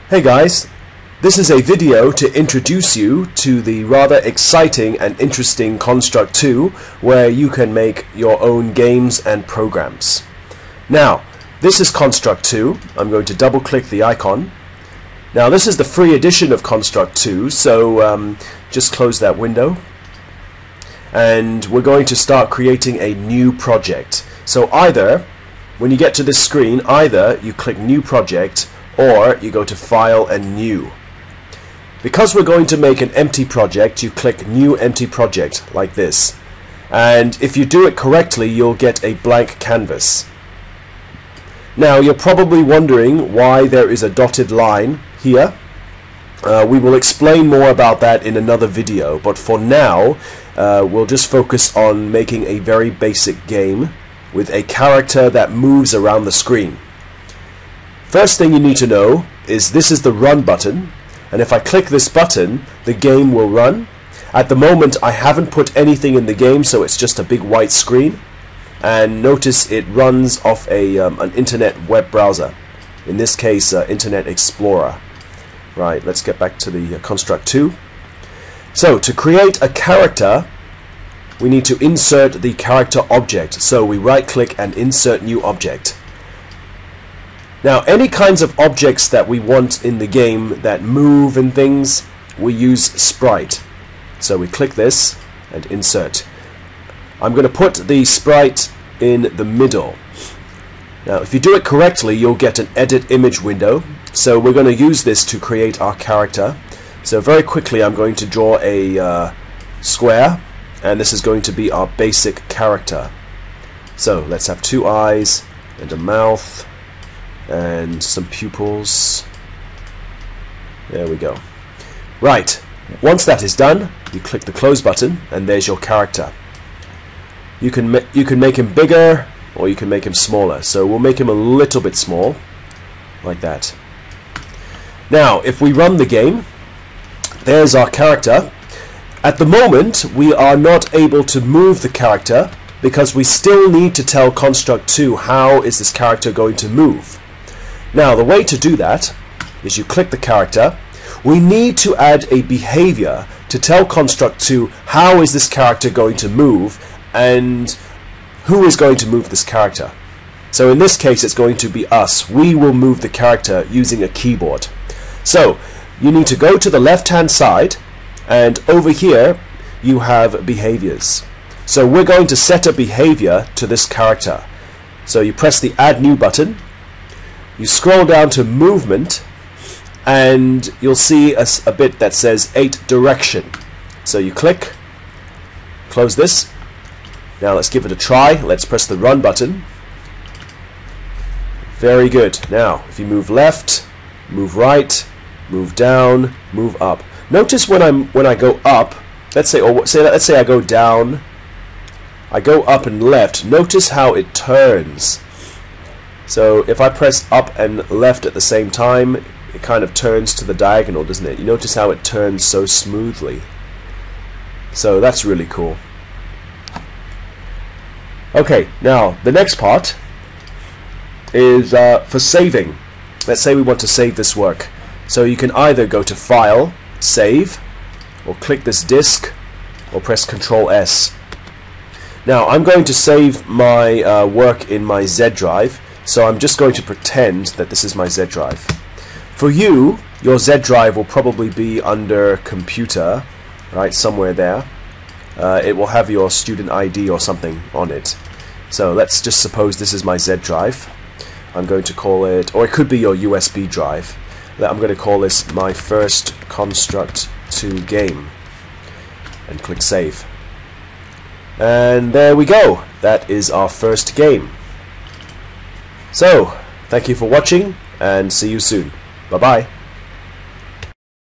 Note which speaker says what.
Speaker 1: Hey guys, this is a video to introduce you to the rather exciting and interesting Construct 2 where you can make your own games and programs. Now, this is Construct 2. I'm going to double click the icon. Now this is the free edition of Construct 2, so just close that window. And we're going to start creating a new project. So either, when you get to this screen, either you click New Project or you go to File and New. Because we're going to make an empty project, you click New Empty Project like this. And if you do it correctly, you'll get a blank canvas. Now you're probably wondering why there is a dotted line here. We will explain more about that in another video, but for now we'll just focus on making a very basic game with a character that moves around the screen. First thing you need to know is this is the run button, and if I click this button the game will run. At the moment I haven't put anything in the game, so it's just a big white screen, and notice it runs off an internet web browser, in this case Internet Explorer. Right, let's get back to the Construct 2. So to create a character we need to insert the character object, so we right click and insert new object. Now any kinds of objects that we want in the game that move and things, we use sprite. So we click this and insert. I'm going to put the sprite in the middle. Now if you do it correctly you'll get an edit image window, so we're going to use this to create our character. So very quickly I'm going to draw a square, and this is going to be our basic character. So let's have two eyes and a mouth and some pupils. There we go. Right, once that is done you click the close button and there's your character. You can make him bigger or you can make him smaller, so we'll make him a little bit small like that. Now if we run the game, there's our character. At the moment we are not able to move the character because we still need to tell Construct 2 how is this character going to move. Now the way to do that is you click the character. We need to add a behavior to tell Construct 2 how is this character going to move and who is going to move this character. So in this case it's going to be us. We will move the character using a keyboard. So you need to go to the left hand side, and over here you have behaviors. So we're going to set a behavior to this character. So you press the Add New button, you scroll down to Movement, and you'll see a bit that says 8 Direction. So you click, close this. Now let's give it a try. Let's press the Run button. Very good. Now if you move left, move right, move down, move up. Notice when I go up, let's say I go down, I go up and left, notice how it turns. So if I press up and left at the same time, it kind of turns to the diagonal, doesn't it? You notice how it turns so smoothly. So that's really cool. Okay, now the next part is for saving. Let's say we want to save this work. So you can either go to File, Save, or click this disk, or press Ctrl S. Now I'm going to save my work in my Z drive, so I'm just going to pretend that this is my Z drive. For you, your Z drive will probably be under Computer, right, somewhere there. It will have your student ID or something on it. So let's just suppose this is my Z drive. I'm going to call it, or it could be your USB drive. I'm going to call this my first Construct 2 game, and click Save. And there we go. That is our first game. So thank you for watching and see you soon. Bye bye.